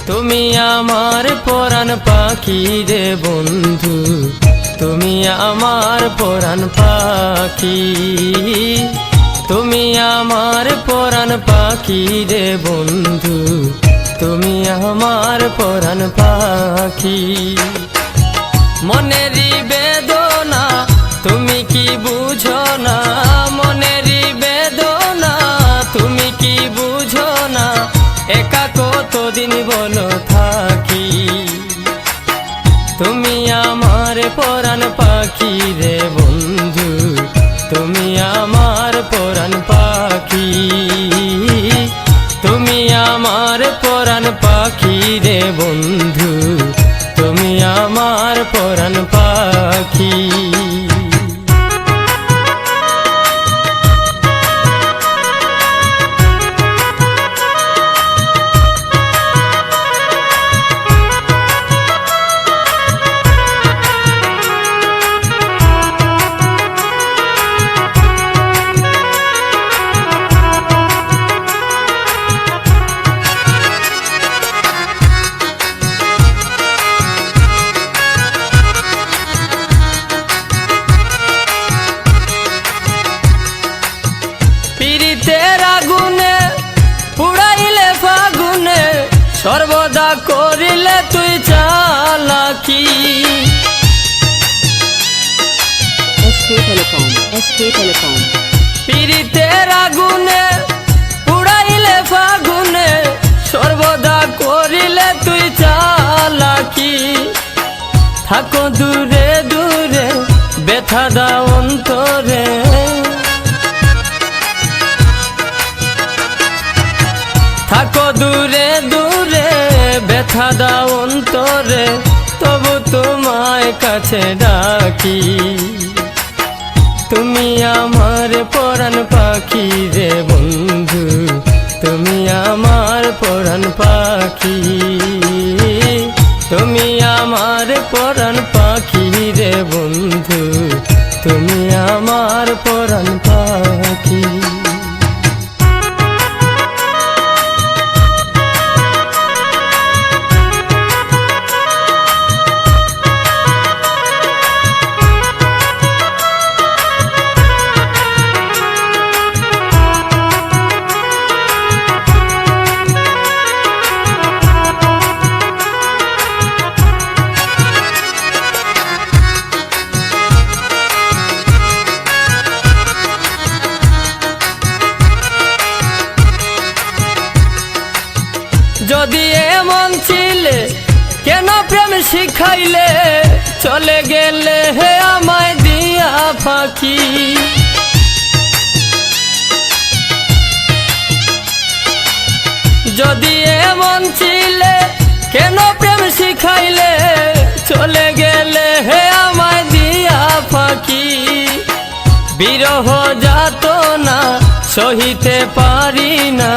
তুমি আমার পরাণ পাখি রে বন্ধু, তুমি আমার পরাণ পাখি, তুমি আমার পরাণ পাখি রে বন্ধু, তুমি আমার পরাণ পাখি। মনেরই বেদনা তুমি কি বুঝো না, মনেরই বেদনা তুমি কি বুঝো না, একা কতদিন বলো থাকি। তুমি আমার পরাণ পাখি রে বন্ধু, তুমি আমার পরাণ পাখি, তুমি আমার পরাণ পাখি রে বন্ধু, তুমি আমার পরাণ পাখি। পীড়িতের আগুনে পুড়াইলে ফাগুনে, সর্বদা করিলে তুই চালাকি। SK Telecom পীড়িতের আগুনে পুড়াইলে ফাগুনে, সর্বদা করিলে তুই চালাকি। থাকো দূরে দূরে ব্যথা দাও অন্তরে, থাকো দূরে দূরে ব্যথা দাও অন্তরে, তবু তোমায় কাছে ডাকি। তুমি আমার পরাণ পাখি রে বন্ধু, তুমি আমার পরাণ পাখি, তুমি আমার পরাণ পাখি রে বন্ধু, তুমি আমার পরাণ পাখি। যদি এমন ছিলে কেন প্রেম শিখাইলে, চলে গেলে হে আমায় দিয়া ফাঁকি। যদি এমন ছিলে কেন প্রেম শিখাইলে, চলে গেলে হে আমায় দিয়া ফাঁকি। বিরহ যাতনা সহিতে পারি না,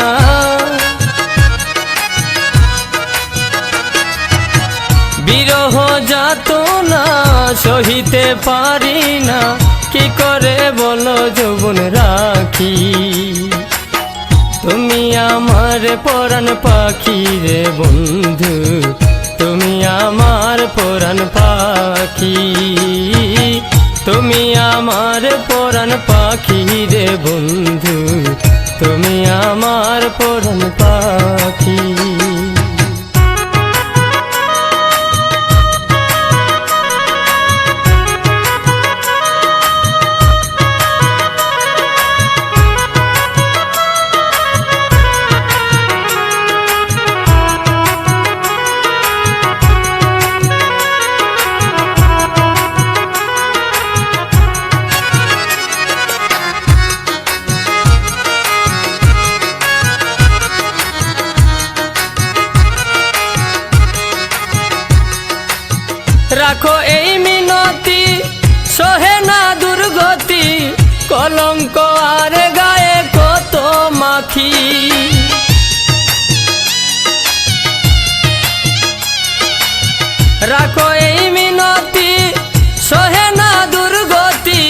বিরহ যাতনা সহিতে পারি না, কি করে বলো যৌবন রাখি। তুমি আমার পরাণ পাখি রে বন্ধু, তুমি আমার পরাণ পাখি, তুমি আমার পরাণ পাখি রে বন্ধু, তুমি আমার পরাণ পাখি। রাখো এই মিনতি সহে না দুর্গতি, কলঙ্ক আর গায়ে কত মাখি। রাখো এই মিনতি সহে না দুর্গতি,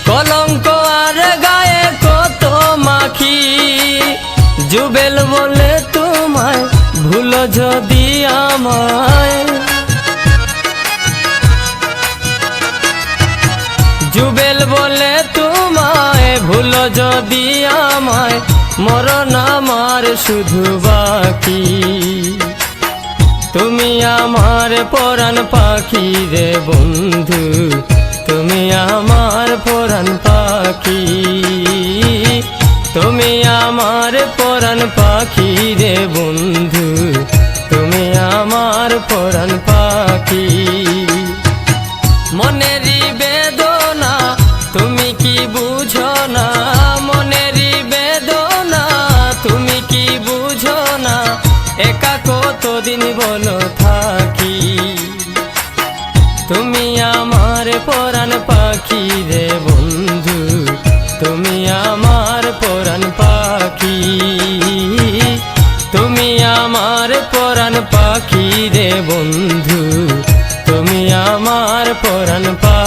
কলঙ্ক আর গায়ে কত মাখি। জুবেল বলে তোমায় ভুলো যদি আমায়, জুবেল বলে তোমায়, ভুলো যদি আমায়, মরণ আমার শুধু বাকি। তুমি আমার পরাণ পাখি রে বন্ধু, তুমি আমার পরাণ পাখি, তুমি আমার পরাণ পাখি রে বন্ধু, তুমি আমার পরাণ পাখি। মনেরই বেদনা তুমি কি বুঝো না, মনেরই বেদনা তুমি কি বুঝো না, একা কতদিন বলো থাকি। তুমি আমার পরাণ পাখি রে বন্ধু, তুমি আমার পরাণ পাখি, তুমি আমার পরাণ পাখি রে বন্ধু, তুমি আমার পরাণ পাখি।